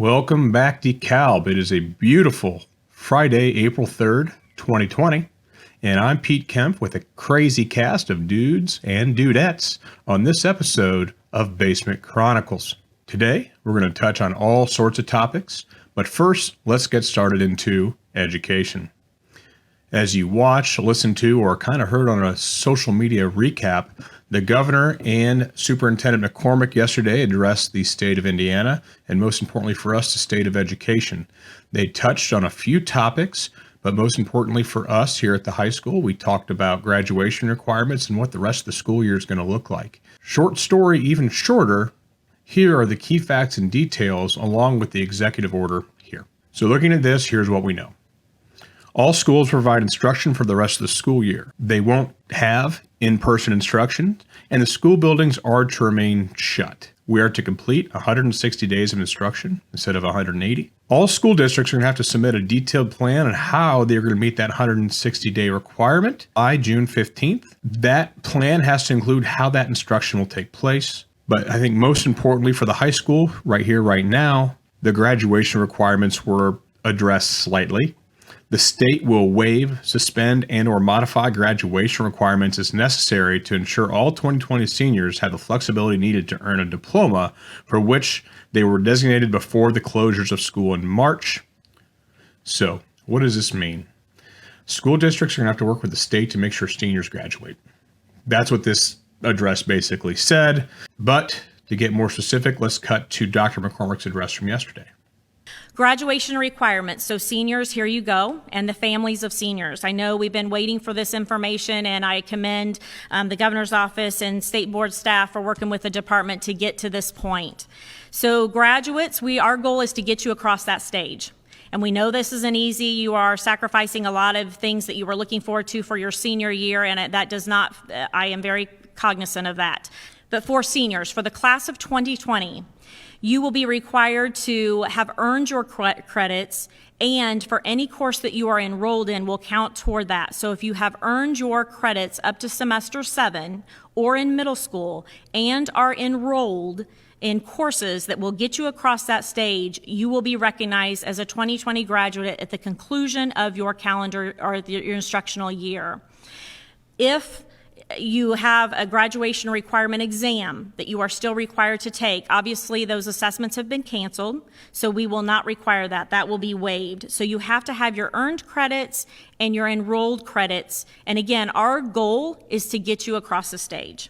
Welcome back, DeKalb. It is a beautiful Friday, April 3rd, 2020, and I'm Pete Kemp with a crazy cast of dudes and dudettes on this episode of Basement Chronicles. Today, we're going to touch on all sorts of topics, but first, let's get started into education. As you watch, listen to, or kind of heard on a social media recap, the governor and Superintendent McCormick yesterday addressed the state of Indiana, and most importantly for us, the state of education. They touched on a few topics, but most importantly for us here at the high school, we talked about graduation requirements and what the rest of the school year is going to look like. Short story, even shorter, here are the key facts and details along with the executive order here. So looking at this, here's what we know. All schools provide instruction for the rest of the school year. They won't have in-person instruction, and the school buildings are to remain shut. We are to complete 160 days of instruction instead of 180. All school districts are going to have to submit a detailed plan on how they're going to meet that 160-day requirement by June 15th. That plan has to include how that instruction will take place. But I think most importantly for the high school, right here, right now, the graduation requirements were addressed slightly. The state will waive, suspend, and or modify graduation requirements as necessary to ensure all 2020 seniors have the flexibility needed to earn a diploma for which they were designated before the closures of school in March. So, what does this mean? School districts are going to have to work with the state to make sure seniors graduate. That's what this address basically said. But to get more specific, let's cut to Dr. McCormick's address from yesterday. Graduation requirements. So seniors, here you go, and the families of seniors. I know we've been waiting for this information, and I commend the governor's office and state board staff for working with the department to get to this point. So graduates, our goal is to get you across that stage. And we know this isn't easy. You are sacrificing a lot of things that you were looking forward to for your senior year, and that does not, I am very cognizant of that. But for seniors, for the class of 2020, you will be required to have earned your credits, and for any course that you are enrolled in will count toward that. So if you have earned your credits up to semester 7 or in middle school and are enrolled in courses that will get you across that stage, you will be recognized as a 2020 graduate at the conclusion of your calendar or your instructional year. If you have a graduation requirement exam that you are still required to take. Obviously, those assessments have been canceled, so we will not require that. That will be waived. So you have to have your earned credits and your enrolled credits. And again, our goal is to get you across the stage.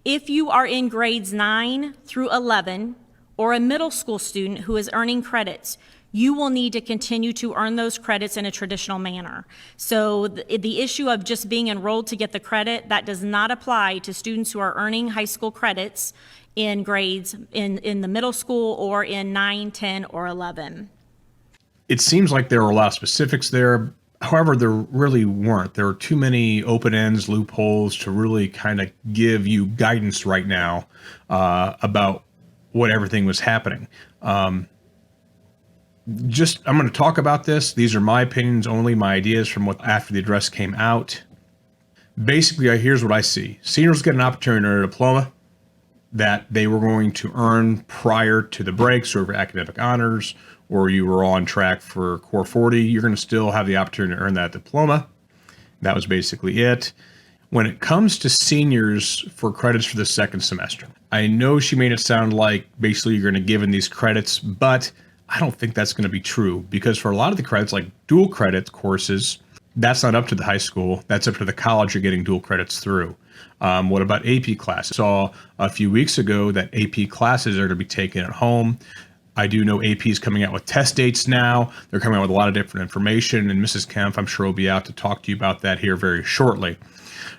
If you are in grades 9 through 11 or a middle school student who is earning credits, you will need to continue to earn those credits in a traditional manner. So the issue of just being enrolled to get the credit, that does not apply to students who are earning high school credits in grades in the middle school or in 9, 10, or 11. It seems like there were a lot of specifics there. However, there really weren't. There were too many open ends, loopholes to really kind of give you guidance right now about what everything was happening. I'm going to talk about this. These are my opinions only, my ideas from what after the address came out. Basically, here's what I see. Seniors get an opportunity to earn a diploma that they were going to earn prior to the breaks or academic honors, or you were on track for Core 40. You're going to still have the opportunity to earn that diploma. That was basically it. When it comes to seniors for credits for the second semester, I know she made it sound like basically you're going to give in these credits, but I don't think that's going to be true, because for a lot of the credits, like dual credit courses, that's not up to the high school. That's up to the college you're getting dual credits through. What about AP classes? I saw a few weeks ago that AP classes are going to be taken at home. I do know AP is coming out with test dates now. They're coming out with a lot of different information, and Mrs. Kempf, I'm sure, will be out to talk to you about that here very shortly.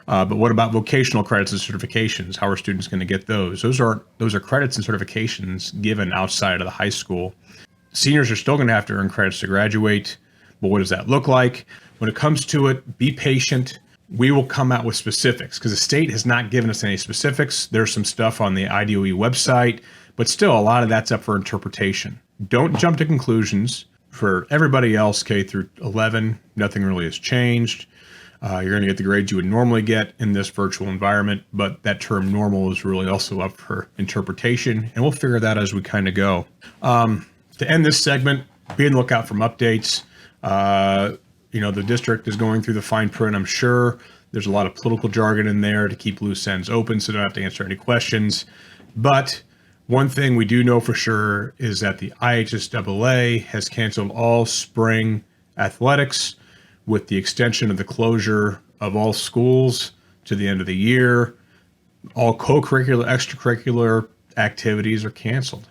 But what about vocational credits and certifications? How are students going to get those? Those are credits and certifications given outside of the high school. Seniors are still going to have to earn credits to graduate, but what does that look like? When it comes to it, be patient. We will come out with specifics because the state has not given us any specifics. There's some stuff on the IDOE website, but still a lot of that's up for interpretation. Don't jump to conclusions. For everybody else, K through 11, nothing really has changed. You're going to get the grades you would normally get in this virtual environment, but that term normal is really also up for interpretation, and we'll figure that as we kind of go. To end this segment, be on the lookout for updates. The district is going through the fine print, I'm sure. There's a lot of political jargon in there to keep loose ends open, so don't have to answer any questions. But one thing we do know for sure is that the IHSAA has canceled all spring athletics with the extension of the closure of all schools to the end of the year. All co-curricular, extracurricular activities are canceled.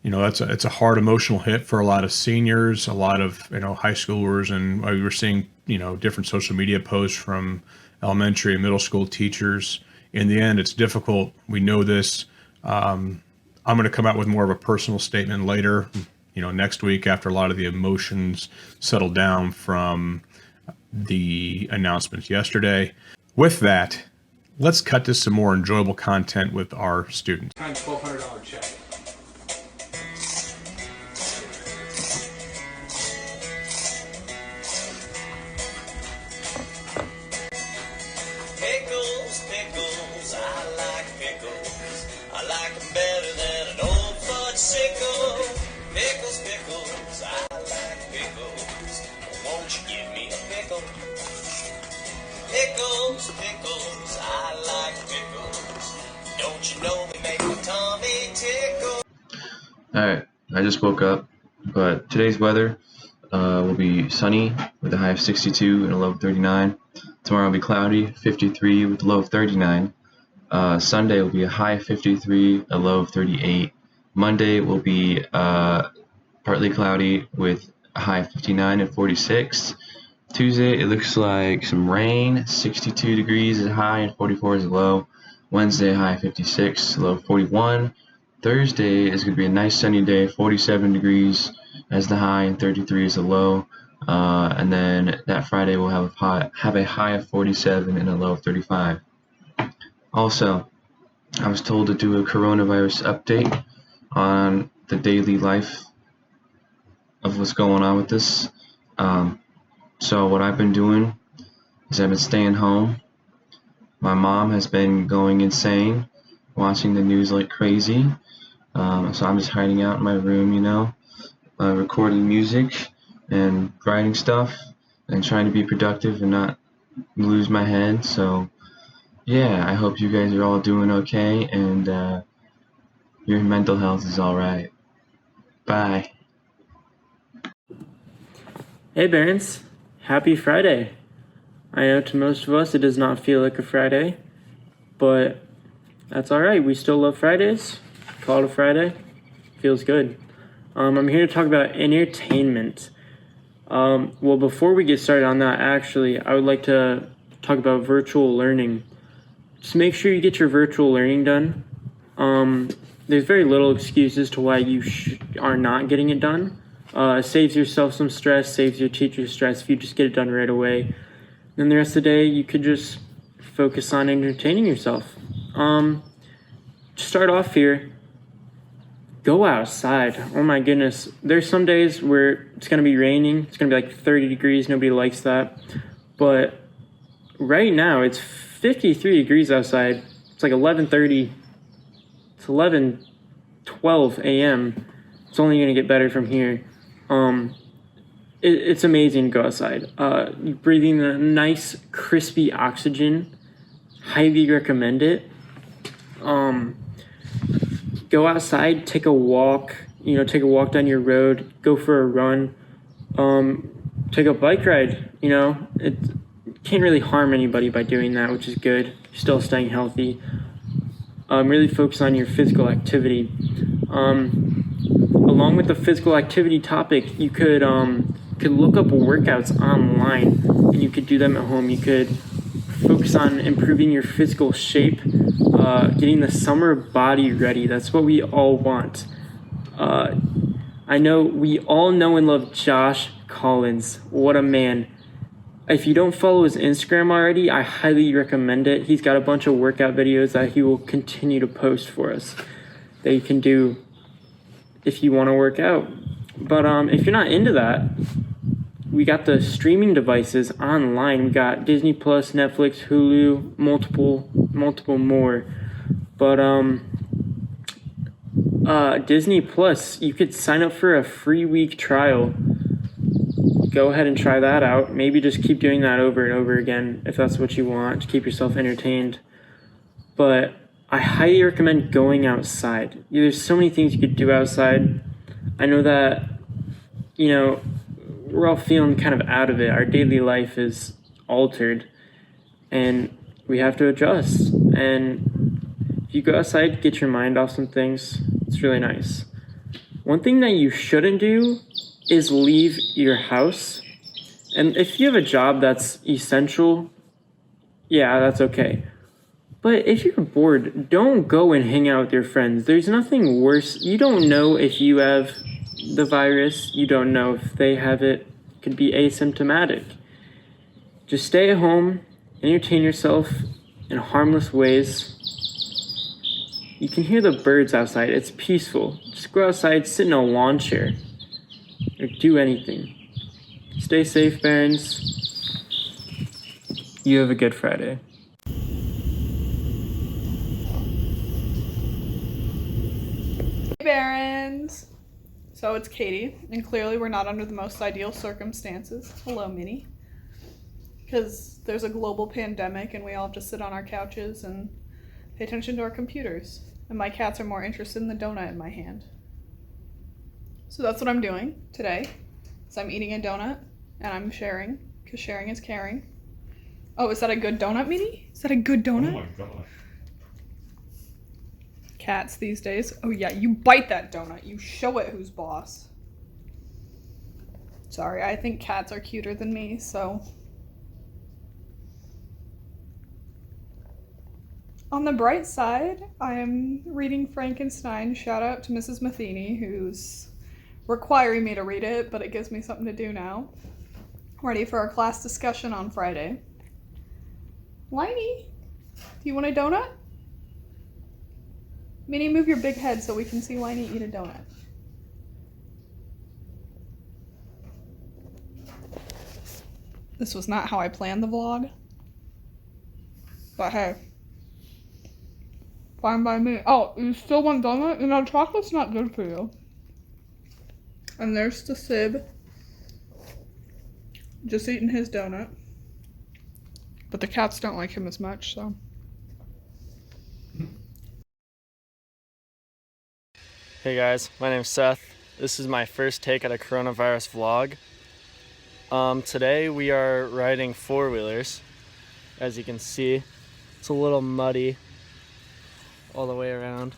It's a hard emotional hit for a lot of seniors, a lot of high schoolers, and we were seeing different social media posts from elementary and middle school teachers. In the end, it's difficult. We know this. I'm going to come out with more of a personal statement later, next week after a lot of the emotions settle down from the announcements yesterday. With that, let's cut to some more enjoyable content with our students. $1,200 check. Pickles, pickles, I like pickles. I like them better than an old fudge-sickle. Pickles, pickles, I like pickles. Won't you give me a pickle? Pickles, pickles, I like pickles. Don't you know they make my tummy tickle? Alright, I just woke up, but today's weather will be sunny with a high of 62 and a low of 39. Tomorrow will be cloudy, 53 with a low of 39. Sunday will be a high of 53, a low of 38. Monday will be partly cloudy with a high of 59 and 46. Tuesday, it looks like some rain, 62 degrees is high and 44 is low. Wednesday, high 56, low 41. Thursday is going to be a nice sunny day, 47 degrees as the high and 33 is the low. And then that Friday we'll have a high of 47 and a low of 35. Also, I was told to do a coronavirus update on the daily life of what's going on with this. So what I've been doing is I've been staying home. My mom has been going insane, watching the news like crazy. So I'm just hiding out in my room, recording music and writing stuff and trying to be productive and not lose my head. So yeah, I hope you guys are all doing okay and your mental health is alright. Bye. Hey Barons, happy Friday. I know to most of us it does not feel like a Friday, but that's alright. We still love Fridays. Call it a Friday. Feels good. I'm here to talk about entertainment. Well, before we get started on that, actually, I would like to talk about virtual learning. Just make sure you get your virtual learning done. There's very little excuses to why you are not getting it done. Saves yourself some stress, saves your teacher stress if you just get it done right away. Then the rest of the day, you could just focus on entertaining yourself. To start off here, go outside. Oh my goodness. There's some days where it's going to be raining. It's going to be like 30 degrees. Nobody likes that. But right now, it's 53 degrees outside. It's like 11:30. It's 11:12 a.m. It's only going to get better from here. It's amazing to go outside. Breathing the nice, crispy oxygen. Highly recommend it. Go outside, take a walk. Take a walk down your road. Go for a run. Take a bike ride. It can't really harm anybody by doing that, which is good. You're still staying healthy. Really focus on your physical activity. Along with the physical activity topic, you could look up workouts online, and you could do them at home. You could focus on improving your physical shape, getting the summer body ready. That's what we all want. I know we all know and love Josh Collins. What a man. If you don't follow his Instagram already, I highly recommend it. He's got a bunch of workout videos that he will continue to post for us that you can do if you want to work out. But if you're not into that, we got the streaming devices online. We got Disney Plus, Netflix, Hulu, multiple more. But Disney Plus, you could sign up for a free week trial. Go ahead and try that out. Maybe just keep doing that over and over again if that's what you want to keep yourself entertained. But I highly recommend going outside. There's so many things you could do outside. I know that, we're all feeling kind of out of it. Our daily life is altered and we have to adjust. And if you go outside, get your mind off some things, it's really nice. One thing that you shouldn't do is leave your house. And if you have a job that's essential, yeah, that's okay. But if you're bored, don't go and hang out with your friends. There's nothing worse. You don't know if you have the virus. You don't know if they have it. It could be asymptomatic. Just stay at home, entertain yourself in harmless ways. You can hear the birds outside. It's peaceful. Just go outside, sit in a lawn chair, or do anything. Stay safe, Barons. You have a good Friday. Hey Barons! So it's Katie, and clearly we're not under the most ideal circumstances. Hello, Minnie. Because there's a global pandemic and we all have to sit on our couches and pay attention to our computers. And my cats are more interested in the donut in my hand. So that's what I'm doing today. So I'm eating a donut and I'm sharing, because sharing is caring. Oh, is that a good donut, Minnie? Is that a good donut? Oh my god. Cats these days. Oh yeah, you bite that donut. You show it who's boss. Sorry, I think cats are cuter than me, so. On the bright side, I'm reading Frankenstein. Shout out to Mrs. Matheny, who's requiring me to read it, but it gives me something to do now. Ready for our class discussion on Friday. Liney, do you want a donut? Minnie, move your big head so we can see Liney eat a donut. This was not how I planned the vlog. But hey. Fine by me. Oh, you still want donut? Chocolate's not good for you. And there's the Sib. Just eating his donut. But the cats don't like him as much, so. Hey guys, my name's Seth. This is my first take at a coronavirus vlog. Today we are riding four-wheelers. As you can see, it's a little muddy all the way around.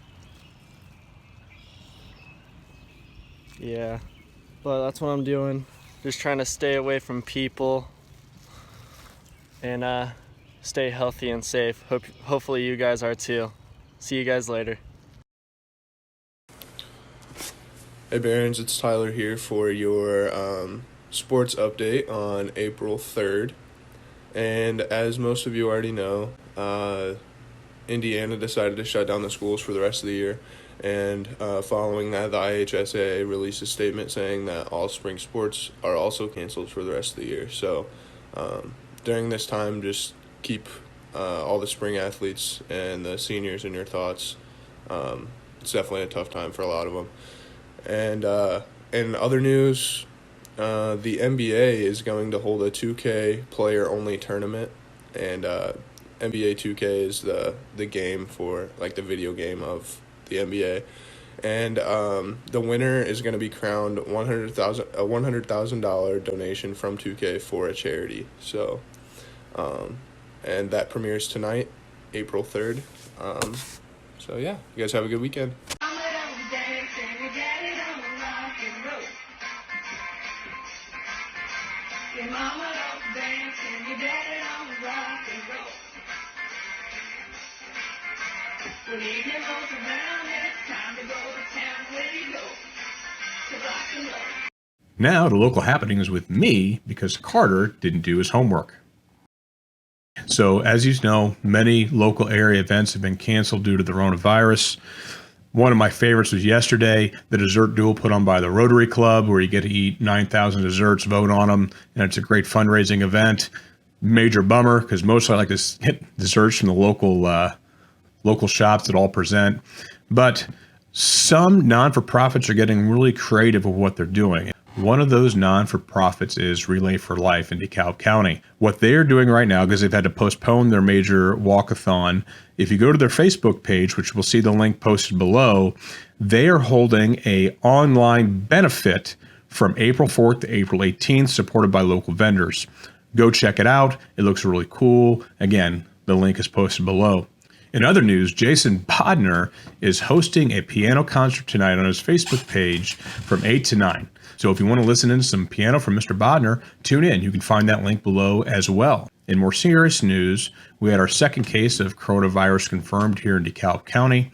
Yeah, but that's what I'm doing. Just trying to stay away from people and stay healthy and safe. Hopefully you guys are too. See you guys later. Hey Barons, it's Tyler here for your sports update on April 3rd. And as most of you already know, Indiana decided to shut down the schools for the rest of the year. And following that, the IHSAA released a statement saying that all spring sports are also canceled for the rest of the year. So during this time, just keep all the spring athletes and the seniors in your thoughts. It's definitely a tough time for a lot of them. And in other news, the NBA is going to hold a 2K player-only tournament, and NBA 2K is the game for, like, the video game of the NBA. And the winner is going to be crowned a $100,000 donation from 2K for a charity. So, and that premieres tonight, April 3rd. So yeah, you guys have a good weekend. Your mama don't dance and your daddy don't rock and roll. When evening rolls around, it's time to go to town. Where you go to rock and roll. Now to local happenings with me, because Carter didn't do his homework. So as you know, many local area events have been canceled due to the coronavirus. One of my favorites was yesterday, the dessert duel put on by the Rotary Club, where you get to eat 9,000 desserts, vote on them, and it's a great fundraising event. Major bummer, because mostly I like to hit desserts from the local shops that all present. But Some non-for-profits are getting really creative with what they're doing. One of those non-for-profits is Relay for Life in DeKalb County. What they're doing right now, because they've had to postpone their major walkathon, if you go to their Facebook page, which we'll see the link posted below, they are holding a online benefit from April 4th to April 18th, supported by local vendors. Go check it out. It looks really cool. Again, the link is posted below. In other news, Jason Bodnar is hosting a piano concert tonight on his Facebook page from 8 to 9. So if you want to listen in to some piano from Mr. Bodnar, tune in. You can find that link below as well. In more serious news, we had our second case of coronavirus confirmed here in DeKalb County.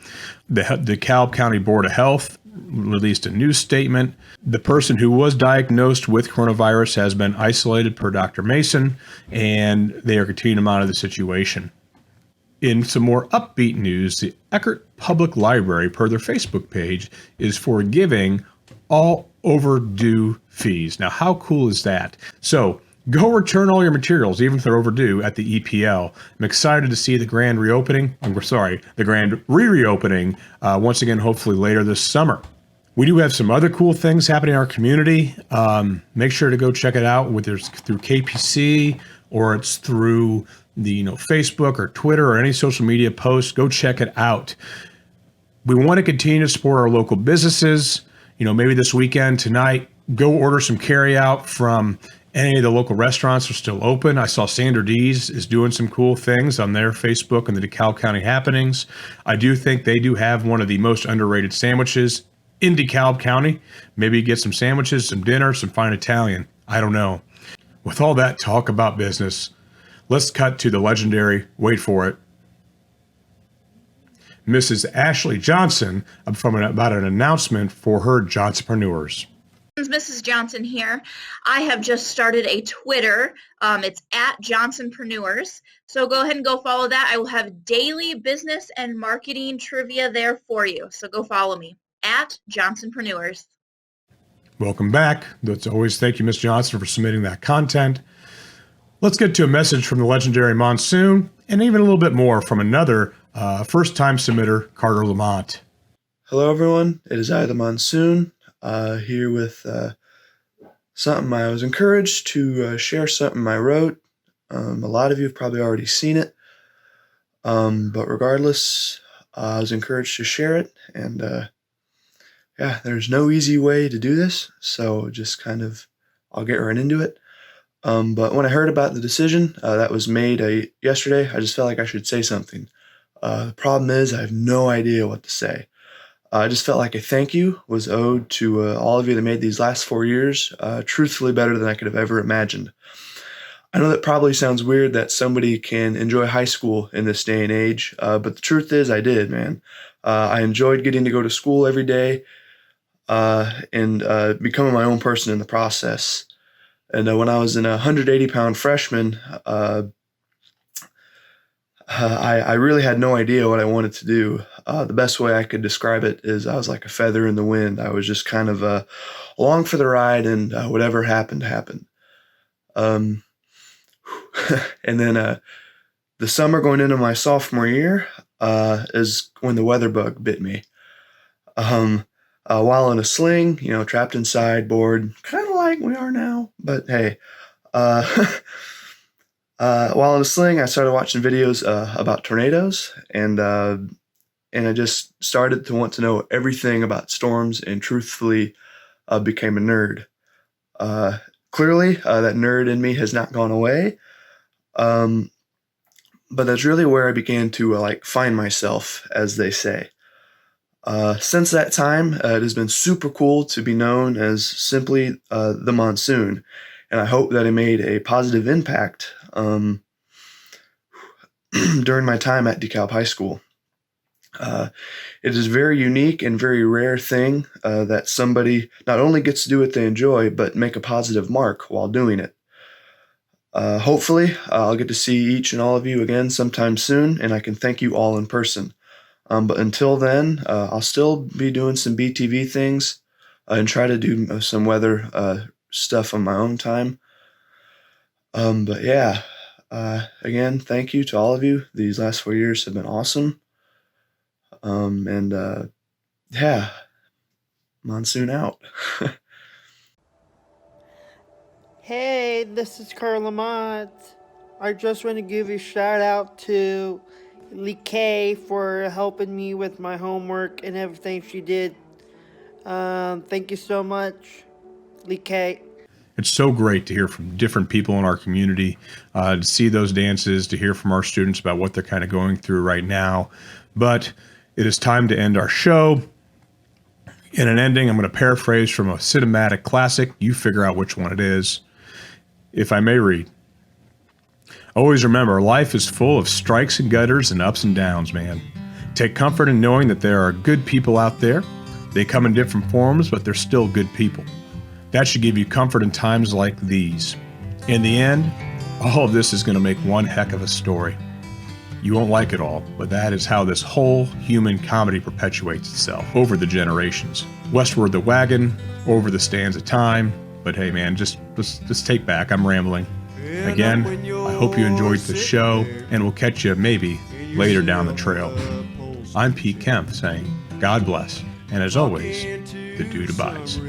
The DeKalb County Board of Health released a news statement. The person who was diagnosed with coronavirus has been isolated per Dr. Mason, and they are continuing to monitor the situation. In some more upbeat news, the Eckerd Public Library, per their Facebook page, is forgiving all overdue fees. Now, how cool is that? So go return all your materials, even if they're overdue, at the EPL. I'm excited to see the grand reopening. The grand re-reopening once again, hopefully later this summer. We do have some other cool things happening in our community. Make sure to go check it out, whether it's through KPC or it's through the Facebook or Twitter or any social media posts. Go check it out. We want to continue to support our local businesses. Maybe this weekend, tonight, go order some carryout from any of the local restaurants are still open. I saw Sandra D's is doing some cool things on their Facebook and the DeKalb County happenings. I do think they do have one of the most underrated sandwiches in DeKalb County. Maybe get some sandwiches, some dinner, some fine Italian. I don't know. With all that talk about business, let's cut to the legendary, wait for it, Mrs. Ashley Johnson about an announcement for her Johnsonpreneurs. Mrs. Johnson here. I have just started a Twitter. It's at Johnsonpreneurs. So go ahead and go follow that. I will have daily business and marketing trivia there for you. So go follow me at Johnsonpreneurs. Welcome back. That's always thank you, Ms. Johnson, for submitting that content. Let's get to a message from the legendary Monsoon and even a little bit more from another first-time submitter, Carter Lamont. Hello, everyone. It is I, the Monsoon, here with something I was encouraged to share something I wrote. A lot of you have probably already seen it, but regardless, I was encouraged to share it, and there's no easy way to do this, so just I'll get right into it. But when I heard about the decision that was made yesterday, I just felt like I should say something. The problem is I have no idea what to say. I just felt like a thank you was owed to all of you that made these last 4 years truthfully better than I could have ever imagined. I know that probably sounds weird that somebody can enjoy high school in this day and age, but the truth is I did, man. I enjoyed getting to go to school every day and becoming my own person in the process. And when I was a 180-pound freshman, I really had no idea what I wanted to do. The best way I could describe it is I was like a feather in the wind. I was just kind of along for the ride, and whatever happened, happened. And then the summer going into my sophomore year is when the weather bug bit me. While in a sling, trapped inside, bored, kind of like we are now. But hey, while in a sling, I started watching videos about tornadoes, and I just started to want to know everything about storms, and truthfully became a nerd. Clearly, that nerd in me has not gone away, but that's really where I began to find myself, as they say. Since that time, it has been super cool to be known as simply the Monsoon, and I hope that it made a positive impact during my time at DeKalb High School. It is a very unique and very rare thing that somebody not only gets to do what they enjoy, but make a positive mark while doing it. Hopefully, I'll get to see each and all of you again sometime soon, and I can thank you all in person. But until then, I'll still be doing some BTV things and try to do some weather stuff on my own time. But yeah, again, thank you to all of you. These last 4 years have been awesome. And yeah, monsoon out. Hey, this is Carl Lamont. I just want to give a shout out to Lee Kay for helping me with my homework and everything she did. Thank you so much, Lee Kay. It's so great to hear from different people in our community, to see those dances, to hear from our students about what they're kind of going through right now. But it is time to end our show. In an ending, I'm going to paraphrase from a cinematic classic. You figure out which one it is. If I may read. Always remember, life is full of strikes and gutters and ups and downs, man. Take comfort in knowing that there are good people out there. They come in different forms, but they're still good people. That should give you comfort in times like these. In the end, all of this is going to make one heck of a story. You won't like it all, but that is how this whole human comedy perpetuates itself over the generations. Westward the wagon, over the stands of time. But hey man, just take back, I'm rambling. Again, I hope you enjoyed the show, and we'll catch you maybe later down the trail. I'm Pete Kemp saying, God bless, and as always, the dude abides.